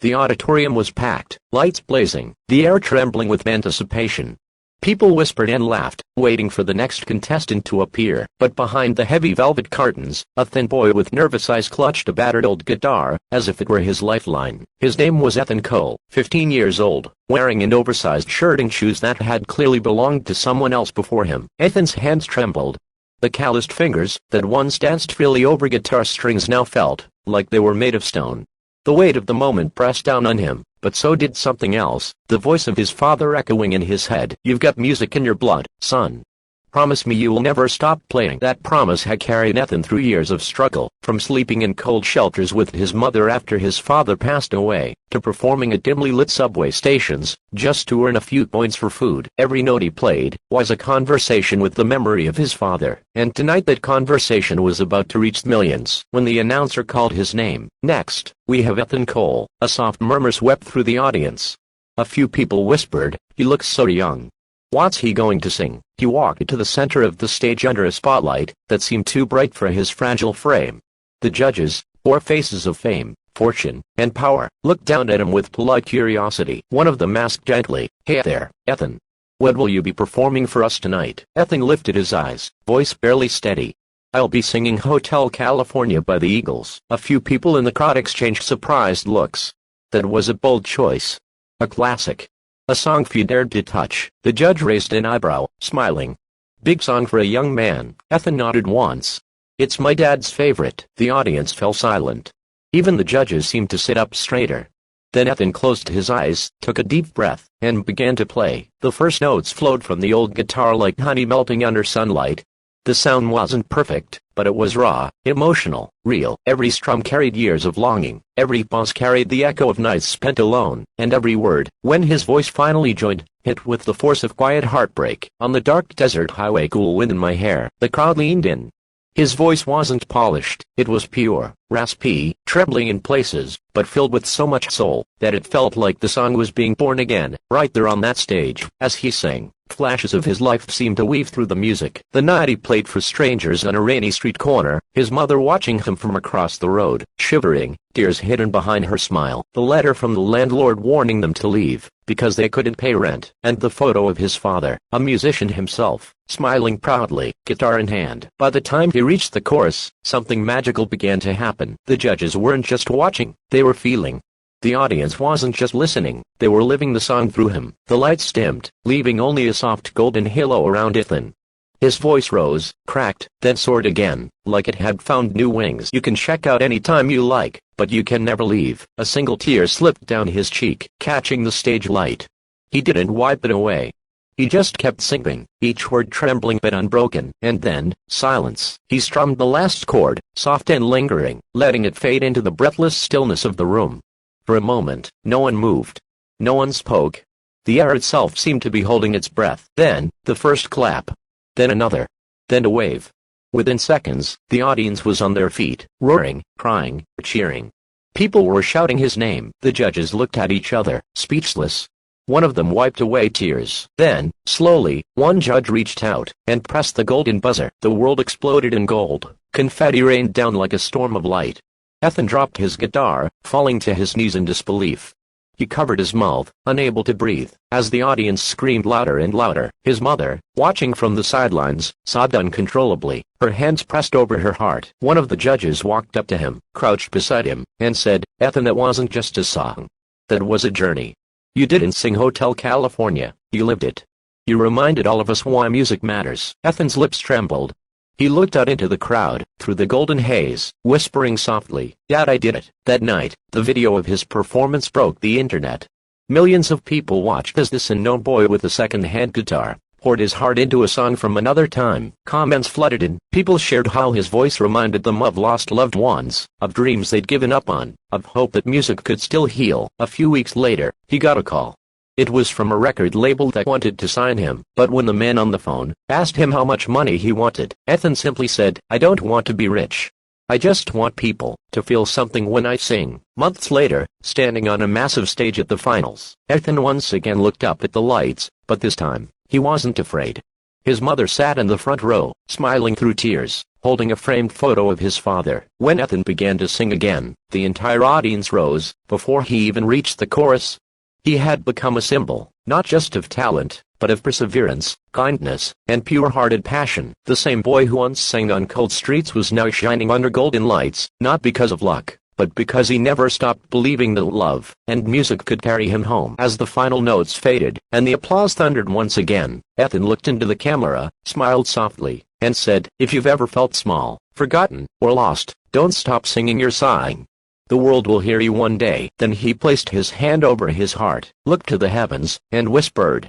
The auditorium was packed, lights blazing, the air trembling with anticipation. People whispered and laughed, waiting for the next contestant to appear. But behind the heavy velvet curtains, a thin boy with nervous eyes clutched a battered old guitar, as if it were his lifeline. His name was Ethan Cole, 15 years old, wearing an oversized shirt and shoes that had clearly belonged to someone else before him. Ethan's hands trembled. The calloused fingers, that once danced freely over guitar strings, now felt like they were made of stone. The weight of the moment pressed down on him, but so did something else, the voice of his father echoing in his head. "You've got music in your blood, son. Promise me you will never stop playing." That promise had carried Ethan through years of struggle, from sleeping in cold shelters with his mother after his father passed away, to performing at dimly lit subway stations, just to earn a few points for food. Every note he played was a conversation with the memory of his father, and tonight that conversation was about to reach millions. When the announcer called his name, "Next, we have Ethan Cole," a soft murmur swept through the audience. A few people whispered, "He looks so young. What's he going to sing?" He walked to the center of the stage under a spotlight that seemed too bright for his fragile frame. The judges, four faces of fame, fortune, and power, looked down at him with polite curiosity. One of them asked gently, "Hey there, Ethan. What will you be performing for us tonight?" Ethan lifted his eyes, voice barely steady. "I'll be singing Hotel California by the Eagles." A few people in the crowd exchanged surprised looks. That was a bold choice. A classic. A song few dared to touch. The judge raised an eyebrow, smiling. "Big song for a young man." Ethan nodded once. "It's my dad's favorite." The audience fell silent. Even the judges seemed to sit up straighter. Then Ethan closed his eyes, took a deep breath, and began to play. The first notes flowed from the old guitar like honey melting under sunlight. The sound wasn't perfect, but it was raw, emotional, real. Every strum carried years of longing, every pause carried the echo of nights spent alone, and every word, when his voice finally joined, hit with the force of quiet heartbreak. "On the dark desert highway, cool wind in my hair." The crowd leaned in. His voice wasn't polished, it was pure, raspy, trembling in places, but filled with so much soul, that it felt like the song was being born again, right there on that stage. As he sang, flashes of his life seemed to weave through the music. The night he played for strangers on a rainy street corner, his mother watching him from across the road, shivering, tears hidden behind her smile. The letter from the landlord warning them to leave, because they couldn't pay rent. And the photo of his father, a musician himself, smiling proudly, guitar in hand. By the time he reached the chorus, something magical began to happen. The judges weren't just watching, they were feeling. The audience wasn't just listening, they were living the song through him. The lights dimmed, leaving only a soft golden halo around Ethan. His voice rose, cracked, then soared again, like it had found new wings. "You can check out any time you like, but you can never leave." A single tear slipped down his cheek, catching the stage light. He didn't wipe it away. He just kept singing, each word trembling but unbroken. And then, silence. He strummed the last chord, soft and lingering, letting it fade into the breathless stillness of the room. For a moment, no one moved. No one spoke. The air itself seemed to be holding its breath. Then, the first clap. Then another. Then a wave. Within seconds, the audience was on their feet, roaring, crying, cheering. People were shouting his name. The judges looked at each other, speechless. One of them wiped away tears. Then, slowly, one judge reached out and pressed the golden buzzer. The world exploded in gold. Confetti rained down like a storm of light. Ethan dropped his guitar, falling to his knees in disbelief. He covered his mouth, unable to breathe, as the audience screamed louder and louder. His mother, watching from the sidelines, sobbed uncontrollably, her hands pressed over her heart. One of the judges walked up to him, crouched beside him, and said, "Ethan, that wasn't just a song. That was a journey. You didn't sing Hotel California, you lived it. You reminded all of us why music matters." Ethan's lips trembled. He looked out into the crowd, through the golden haze, whispering softly, "Dad, I did it." That night, the video of his performance broke the internet. Millions of people watched as this unknown boy with a second-hand guitar poured his heart into a song from another time. Comments flooded in. People shared how his voice reminded them of lost loved ones, of dreams they'd given up on, of hope that music could still heal. A few weeks later, he got a call. It was from a record label that wanted to sign him, but when the man on the phone asked him how much money he wanted, Ethan simply said, "I don't want to be rich. I just want people to feel something when I sing." Months later, standing on a massive stage at the finals, Ethan once again looked up at the lights, but this time, he wasn't afraid. His mother sat in the front row, smiling through tears, holding a framed photo of his father. When Ethan began to sing again, the entire audience rose, before he even reached the chorus. He had become a symbol, not just of talent, but of perseverance, kindness, and pure-hearted passion. The same boy who once sang on cold streets was now shining under golden lights, not because of luck, but because he never stopped believing that love and music could carry him home. As the final notes faded, and the applause thundered once again, Ethan looked into the camera, smiled softly, and said, "If you've ever felt small, forgotten, or lost, don't stop singing your song. The world will hear you one day." Then he placed his hand over his heart, looked to the heavens, and whispered,